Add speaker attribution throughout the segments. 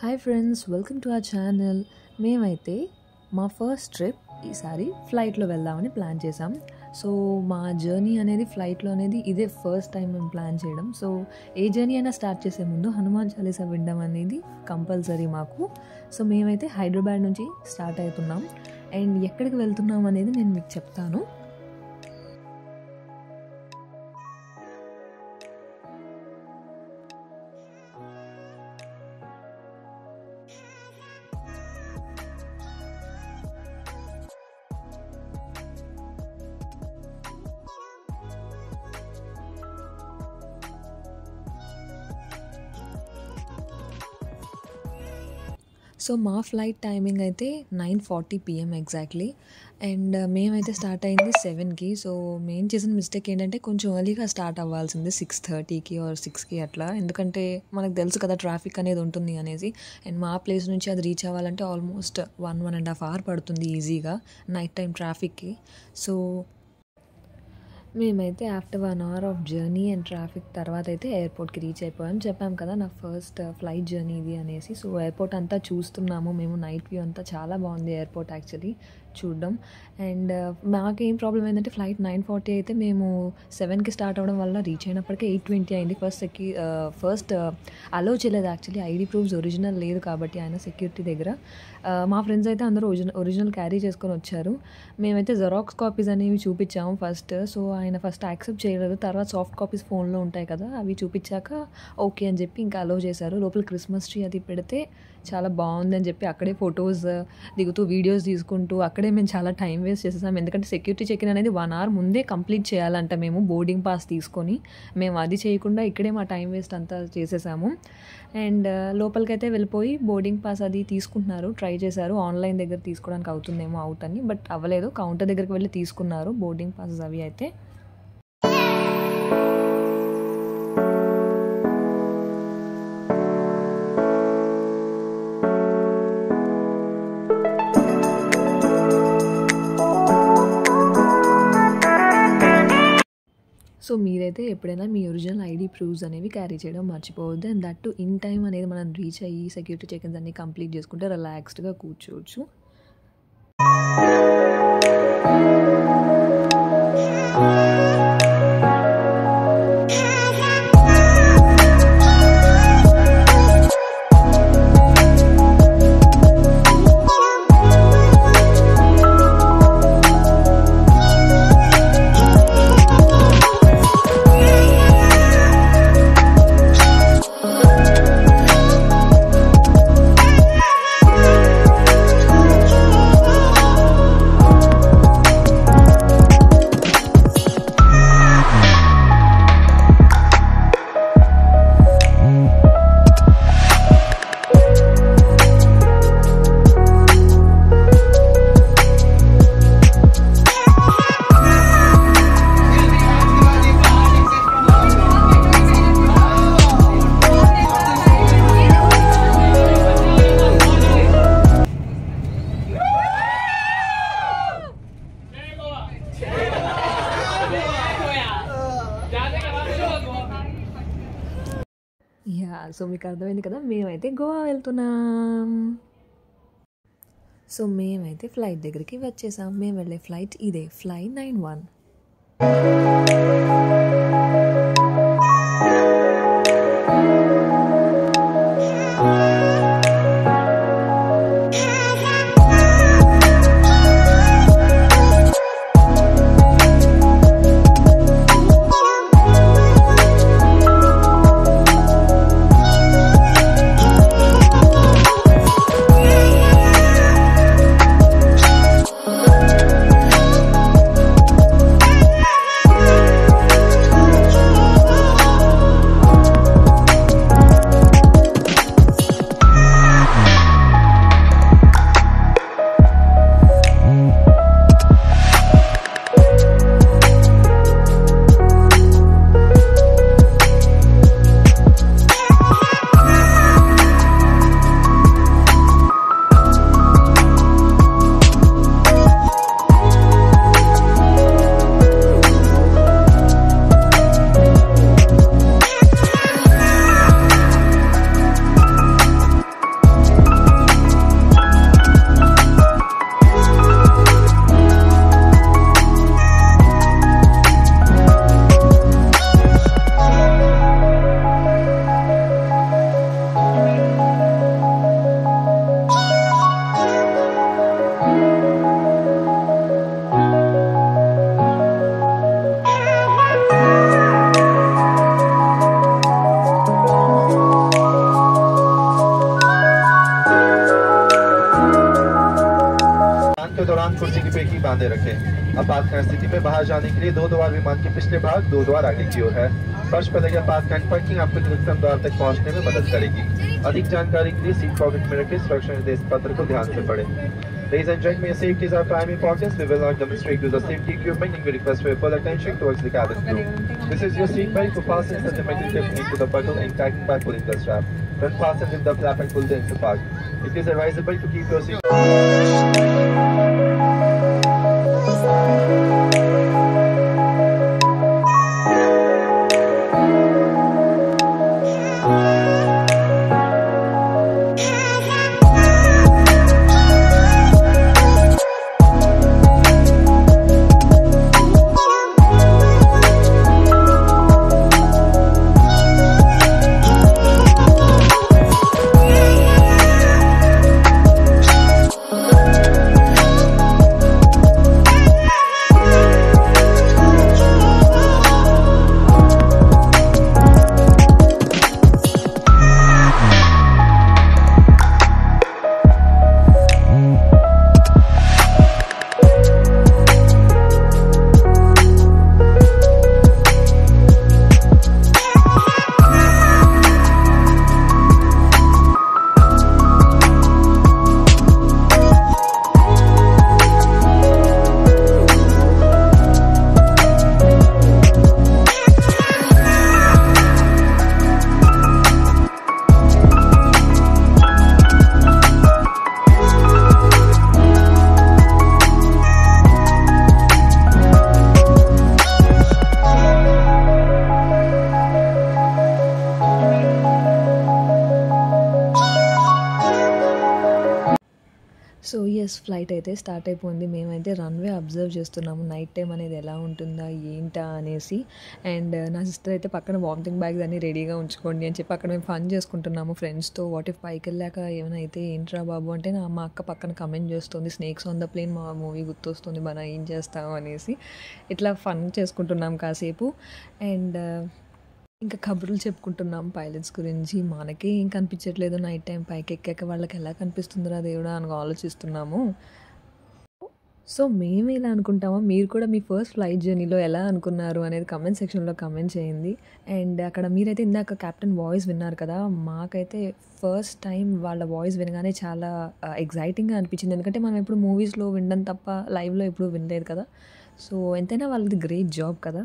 Speaker 1: Hi friends, welcome to our channel. మేమైతే మా first trip ఈసారి ఫ్లైట్లో వెళ్దామని ప్లాన్ చేసాం. సో మా జర్నీ అనేది ఫ్లైట్లో అనేది ఇదే ఫస్ట్ టైం మేము ప్లాన్ చేయడం. సో ఏ జర్నీ అయినా స్టార్ట్ చేసే ముందు హనుమాన్ చాలీసా వినడం అనేది కంపల్సరీ మాకు. సో మేమైతే హైదరాబాద్ నుంచి స్టార్ట్ అవుతున్నాం. అండ్ ఎక్కడికి వెళ్తున్నాం అనేది నేను మీకు చెప్తాను. సో మా ఫ్లైట్ టైమింగ్ అయితే 9:40 PM ఎగ్జాక్ట్లీ. అండ్ మేమైతే స్టార్ట్ అయింది 7కి. సో మేము చేసిన మిస్టేక్ ఏంటంటే కొంచెం ఎర్లీగా స్టార్ట్ అవ్వాల్సింది 6:30కి ఆర్ 6కి అట్లా. ఎందుకంటే మనకు తెలుసు కదా ట్రాఫిక్ అనేది ఉంటుంది అనేసి. అండ్ మా ప్లేస్ నుంచి అది రీచ్ అవ్వాలంటే ఆల్మోస్ట్ 1.5 hours పడుతుంది ఈజీగా నైట్ టైం ట్రాఫిక్కి. సో మేమైతే after 1 hour of journey and traffic తర్వాత అయితే ఎయిర్పోర్ట్కి రీచ్ అయిపోయాం. చెప్పాం కదా నా ఫస్ట్ ఫ్లైట్ జర్నీ ఇది అనేసి. సో ఎయిర్పోర్ట్ అంతా చూస్తున్నాము మేము. నైట్ వ్యూ అంతా చాలా బాగుంది ఎయిర్పోర్ట్ యాక్చువల్లీ చూడడం. అండ్ మాకేం ప్రాబ్లం ఏంటంటే ఫ్లైట్ 9:40 అయితే మేము 7కి స్టార్ట్ అవ్వడం వల్ల రీచ్ అయినప్పటికీ 8:20 అయింది. ఫస్ట్ అలౌ చేయలేదు యాక్చువల్లీ. ఐడి ప్రూఫ్స్ ఒరిజినల్ లేదు కాబట్టి ఆయన సెక్యూరిటీ దగ్గర. మా ఫ్రెండ్స్ అయితే అందరూ ఒరిజినల్ క్యారీ చేసుకొని వచ్చారు. మేమైతే జెరాక్స్ కాపీస్ అనేవి చూపించాము ఫస్ట్. సో ఆయన ఫస్ట్ యాక్సెప్ట్ చేయలేదు. తర్వాత సాఫ్ట్ కాపీస్ ఫోన్లో ఉంటాయి కదా, అవి చూపించాక ఓకే అని చెప్పి ఇంకా అలౌ చేశారు. లోపల క్రిస్మస్ ట్రీ అది పెడితే చాలా బాగుంది అని చెప్పి అక్కడే ఫొటోస్ దిగుతూ వీడియోస్ తీసుకుంటూ అక్కడే మేము చాలా టైం వేస్ట్ చేసేసాం. ఎందుకంటే సెక్యూరిటీ చెక్ ఇన్ అనేది 1 hour ముందే కంప్లీట్ చేయాలంట మేము బోర్డింగ్ పాస్ తీసుకొని. మేము అది చేయకుండా ఇక్కడే మా టైం వేస్ట్ అంతా చేసేసాము. అండ్ లోపలికైతే వెళ్ళిపోయి బోర్డింగ్ పాస్ అది తీసుకుంటున్నారు. ట్రై చేశారు ఆన్లైన్ దగ్గర తీసుకోవడానికి అవుతుందేమో అవుట్ అని, బట్ అవ్వలేదు. కౌంటర్ దగ్గరికి వెళ్ళి తీసుకున్నారు బోర్డింగ్ పాసెస్ అవి అయితే. సో మీరైతే ఎప్పుడైనా మీ ఒరిజినల్ ఐడి ప్రూఫ్స్ అనేవి క్యారీ చేయడం మర్చిపోవద్దు. And that to in time అనేది మనం రీచ్ అయ్యి సెక్యూరిటీ చెకిన్స్ అన్ని కంప్లీట్ చేసుకుంటే రిలాక్స్డ్గా కూర్చోవచ్చు. సో మీకు అర్థమైంది కదా, మేమైతే గోవా వెళ్తున్నాం. సో మేమైతే ఫ్లైట్ దగ్గరికి వచ్చేసాం. మేము వెళ్ళే ఫ్లైట్ ఇదే, ఫ్లైట్ 91.
Speaker 2: ब्रेक ही बांधे रखें। आपातकालीन स्थिति में बाहर जाने के लिए 2 द्वार विमान के पिछले भाग, 2 द्वार आगे की ओर है। फर्श पर लगे आपातकालीन पार्किंग आपको निकटतम द्वार तक पहुंचने में मदद करेगी। अधिक जानकारी के लिए सीट पॉकेट में रखे सुरक्षा निर्देश पत्र को ध्यान से पढ़ें। Ladies and gentlemen, your safety is our primary focus. We will not demonstrate use of safety equipment and we request for your full attention towards the cabin crew. This is your seat belt. For fasten sentimental clip into the buckle and tighten by pulling the strap. When fastened, lift the flap and pull the into park. It is advisable to keep your seat.
Speaker 1: So yes flight అయితే start అయిపోయింది. మేమైతే runway observe చేస్తున్నాము night time అనేది ఎలా ఉంటుందా ఏంటా అనేసి. And నా సిస్టర్ అయితే పక్కన వామిటింగ్ బ్యాగ్స్ అన్నీ రెడీగా ఉంచుకోండి అని చెప్పి అక్కడ మేము ఫన్ చేసుకుంటున్నాము ఫ్రెండ్స్తో. వాట్ ఇఫ్ పైకి వెళ్ళాక ఏమైనా అయితే ఏంట్రా బాబు అంటే మా అక్క పక్కన కమెంట్ చేస్తుంది, స్నేక్స్ ఆన్ ద ప్లేన్ మా మూవీ గుర్తొస్తుంది మన ఏం చేస్తాము అనేసి. ఇట్లా ఫన్ చేసుకుంటున్నాం కాసేపు. అండ్ ఇంకా కబుర్లు చెప్పుకుంటున్నాం పైలట్స్ గురించి. మనకే ఏం కనిపించట్లేదు నైట్ టైం పైకి ఎక్కాక వాళ్ళకి ఎలా కనిపిస్తుందిరా దేవుడా అని ఆలోచిస్తున్నాము. సో మేము ఎలా అనుకుంటామో మీరు కూడా మీ ఫస్ట్ ఫ్లైట్ జర్నీలో ఎలా అనుకున్నారు అనేది కమెంట్ సెక్షన్లో కమెంట్ చేయండి. అండ్ అక్కడ మీరైతే ఇందాక కెప్టెన్ వాయిస్ విన్నారు కదా, మాకైతే ఫస్ట్ టైం వాళ్ళ వాయిస్ వినగానే చాలా ఎగ్జైటింగ్గా అనిపించింది. ఎందుకంటే మనం ఎప్పుడు మూవీస్లో వినడం తప్ప లైవ్లో ఎప్పుడు వినలేదు కదా. సో ఎంతైనా వాళ్ళది గ్రేట్ జాబ్ కదా.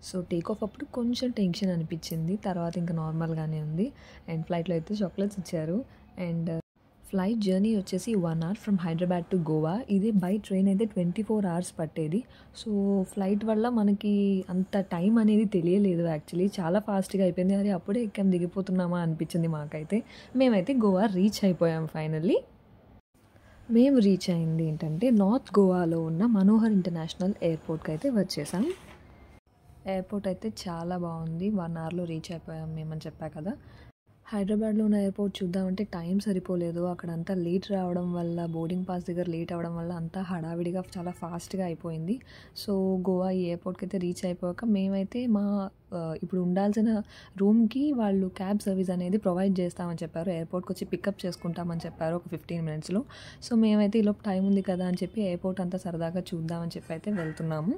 Speaker 1: సో టేక్ ఆఫ్ అప్పుడు కొంచెం టెన్షన్ అనిపించింది, తర్వాత ఇంకా నార్మల్గానే ఉంది. అండ్ ఫ్లైట్లో అయితే చాక్లెట్స్ ఇచ్చారు. అండ్ ఫ్లైట్ జర్నీ వచ్చేసి 1 hour from Hyderabad to Goa. ఇదే బై ట్రైన్ అయితే 24 hours పట్టేది. సో ఫ్లైట్ వల్ల మనకి అంత టైం అనేది తెలియలేదు. యాక్చువల్లీ చాలా ఫాస్ట్గా అయిపోయింది. అది అప్పుడే ఎక్కాం దిగిపోతున్నామా అనిపించింది మాకైతే. మేమైతే గోవా రీచ్ అయిపోయాం ఫైనల్లీ. మేము రీచ్ అయింది ఏంటంటే నార్త్ గోవాలో ఉన్న మనోహర్ ఇంటర్నేషనల్ ఎయిర్పోర్ట్కి అయితే వచ్చేసాం. ఎయిర్పోర్ట్ అయితే చాలా బాగుంది. 1 hourలో రీచ్ అయిపోయాం మేమని చెప్పా కదా. హైదరాబాద్లో ఉన్న ఎయిర్పోర్ట్ చూద్దామంటే టైం సరిపోలేదు. అక్కడంతా లేట్ రావడం వల్ల, బోర్డింగ్ పాస్ దగ్గర లేట్ అవ్వడం వల్ల అంతా హడావిడిగా చాలా ఫాస్ట్గా అయిపోయింది. సో గోవా ఈ ఎయిర్పోర్ట్కి అయితే రీచ్ అయిపోయాక మేమైతే ఇప్పుడు ఉండాల్సిన రూమ్కి వాళ్ళు క్యాబ్ సర్వీస్ అనేది ప్రొవైడ్ చేస్తామని చెప్పారు. ఎయిర్పోర్ట్కి వచ్చి పికప్ చేసుకుంటామని చెప్పారు ఒక 15 minutesలో. సో మేమైతే ఈలోపు టైం ఉంది కదా అని చెప్పి ఎయిర్పోర్ట్ అంతా సరదాగా చూద్దామని చెప్పి అయితే వెళ్తున్నాము.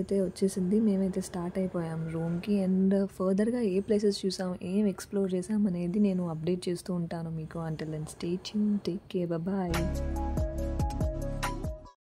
Speaker 1: అయితే వచ్చేసింది. మేమైతే స్టార్ట్ అయిపోయాం రూమ్‌కి. అండ్ ఫర్దర్‌గా ఏ ప్లేసెస్ చూసాం, ఏం ఎక్స్‌ప్లోర్ చేసాం అనేది నేను అప్డేట్ చేస్తూ ఉంటాను మీకు. Until then stay tuned, take care, bye.